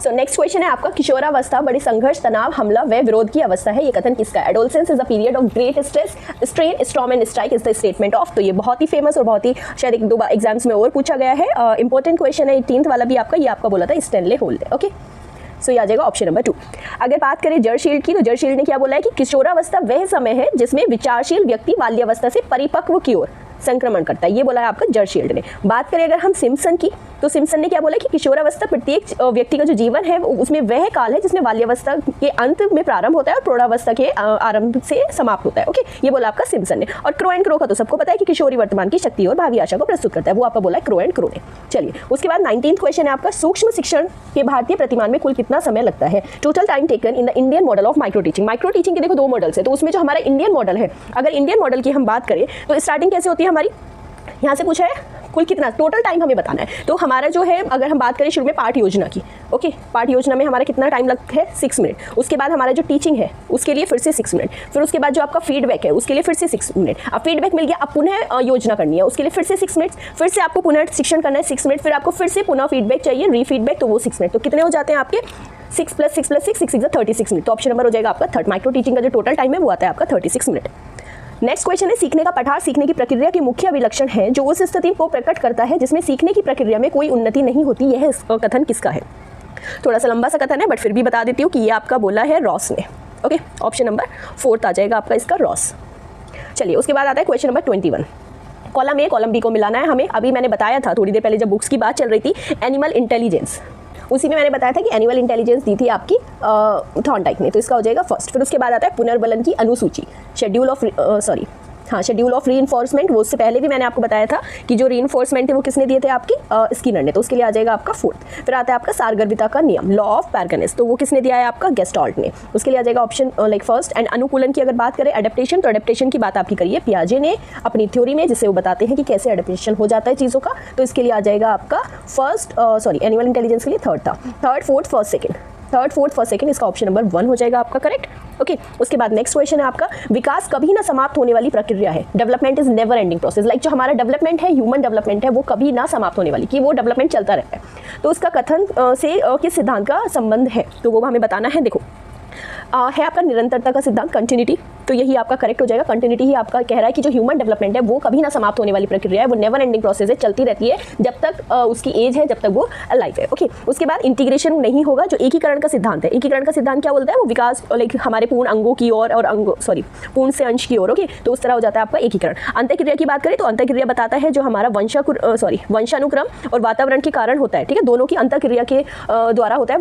So next question है आपका, किशोरावस्था बड़ी संघर्ष, तनाव, हमला व विरोध की अवस्था है, ये कथन किसका है? Adolescence is a period of great stress, strain, storm and strike is the statement of. तो ये बहुत ही फेमस और बहुत ही शायद एक दो बार एग्जाम्स में और पूछा गया है, इंपॉर्टेंट क्वेश्चन है। 18th वाला भी आपका, ये आपका बोला था स्टैनले होल्ड, ओके। सो ये आ जाएगा ऑप्शन नंबर 2। अगर बात करें जर्शील्ड की, तो जर्शील्ड ने क्या बोला है कि किशोरावस्था वह समय है जिसमें विचारशील व्यक्ति बाल्यावस्था से परिपक्व की ओर संक्रमण करता है, ये बोला है आपका जर्शील्ड ने। बात करें अगर हम सिम्पसन की, तो सिम्पसन ने क्या बोला कि किशोरावस्था प्रत्येक व्यक्ति का जो जीवन है उसमें वह काल है जिसमें बाल्यावस्था के अंत में प्रारंभ होता है और प्रौढ़ावस्था के आरंभ से समाप्त होता है, ओके। ये बोला आपका सिम्पसन ने। और क्रो एंड क्रो का तो सबको पता है कि किशोरी वर्तमान की शक्ति और भावी आशा को प्रस्तुत करता है, वो आपका बोला है क्रो एंड क्रो ने। चलिए उसके बाद 19th क्वेश्चन है आपका, सूक्ष्म शिक्षण के भारतीय प्रतिमान में कुल कितना समय लगता है? Total time taken in the Indian model of micro teaching. Micro teaching के देखो 2 मॉडल्स है, तो उसमें जो हमारा इंडियन मॉडल है, अगर इंडियन मॉडल की हम बात करें तो स्टार्टिंग कैसे होती है हमारी, यहाँ से पूछा है कुल कितना, टोटल टाइम हमें बताना है। तो हमारा जो है, अगर हम बात करें शुरू में पाठ योजना की, ओके, पाठ योजना में हमारा कितना टाइम लगता है? 6 मिनट। उसके बाद हमारा जो टीचिंग है उसके लिए फिर से 6 मिनट, फिर उसके बाद जो आपका फीडबैक है उसके लिए फिर से 6 मिनट। अब फीडबैक मिल गया, अब पुनः योजना करनी है, उसके लिए फिर से 6 मिनट, फिर से आपको पुनः शिक्षण करना है 6 मिनट, फिर आपको फिर से पुनः फीडबैक चाहिए, रीफीडबैक, तो वो 6 मिनट। तो कितने हो जाते हैं आपके? 6 + 6 + 6, 6 = 36 मिनट। तो ऑप्शन नंबर हो जाएगा आपका 3rd। माइक्रो टीचिंग का जो टोटल टाइम है वो आता है आपका 36 मिनट। नेक्स्ट क्वेश्चन है, सीखने का पठार सीखने की प्रक्रिया के मुख्य अभिलक्षण है जो उस स्थिति को प्रकट करता है जिसमें सीखने की प्रक्रिया में कोई उन्नति नहीं होती, यह कथन किसका है? थोड़ा सा लंबा सा कथन है बट फिर भी बता देती हूँ कि ये आपका बोला है रॉस ने, ओके। ऑप्शन नंबर 4 आ जाएगा आपका इसका, रॉस। चलिए उसके बाद आता है question number 21। Column A column B को मिलाना है हमें। अभी मैंने बताया था थोड़ी देर पहले जब बुक्स की बात चल रही थी, एनिमल इंटेलिजेंस, उसी में मैंने बताया था कि एनिमल इंटेलिजेंस दी थी आपकी थॉर्नडाइक ने, तो इसका हो जाएगा फर्स्ट। फिर उसके बाद आता है पुनर्बलन की अनुसूची, शेड्यूल ऑफ रीइंफोर्समेंट, वो उससे पहले भी मैंने आपको बताया था कि जो रीइंफोर्समेंट थे वो किसने दिए थे? आपकी स्किनर ने, तो उसके लिए आ जाएगा आपका 4th। फिर आता है आपका सारगर्भिता का नियम, लॉ ऑफ पैरगनेस, तो वो किसने दिया है? आपका गेस्टॉल्ट ने, उसके लिए आ जाएगा ऑप्शन लाइक फर्स्ट। एंड अनुकूलन की अगर बात करें, एडेप्टेशन, तो एडेप्टेशन की बात आपकी करिए पियाजे ने अपनी थ्योरी में, जिससे वो बताते हैं कि कैसे एडेप्टेशन हो जाता है चीज़ों का, तो इसके लिए आ जाएगा आपका एनिमल इंटेलिजेंस के लिए 3rd था, 3rd, 4th, 1st, 2nd, 3rd, 4th, 1st, 2nd, इसका ऑप्शन नंबर 1 हो जाएगा आपका करेक्ट, ओके। उसके बाद नेक्स्ट क्वेश्चन है आपका, विकास कभी ना समाप्त होने वाली प्रक्रिया है, development is never ending process. Like जो हमारा डेवलपमेंट है, ह्यूमन डेवलपमेंट है, वो कभी ना समाप्त होने वाली, कि वो डेवलपमेंट चलता रहता है। तो उसका कथन से किस सिद्धांत का संबंध है, तो वो हमें बताना है। देखो है आपका निरंतरता का सिद्धांत, कंटिन्यूटी, तो यही आपका करेक्ट हो जाएगा। कंटिन्यूटी ही आपका कह रहा है कि जो ह्यूमन डेवलपमेंट है वो कभी ना समाप्त होने वाली प्रक्रिया है, वो नेवर एंडिंग प्रोसेस है, चलती रहती है जब तक उसकी एज है, जब तक वो लाइफ है, ओके। उसके बाद इंटीग्रेशन नहीं होगा, जो एकीकरण का सिद्धांत है, एकीकरण का सिद्धांत क्या बोलता है? वो विकास लाइक हमारे पूर्ण अंगों की ओर और पूर्ण से अंश की ओर, ओके, तो उस तरह हो जाता है आपका एकीकरण। अंतःक्रिया की बात करें तो अंतःक्रिया बताता है जो हमारा वंशानुक्रम और वातावरण के कारण होता है, ठीक है, दोनों की अंतःक्रिया के द्वारा होता है,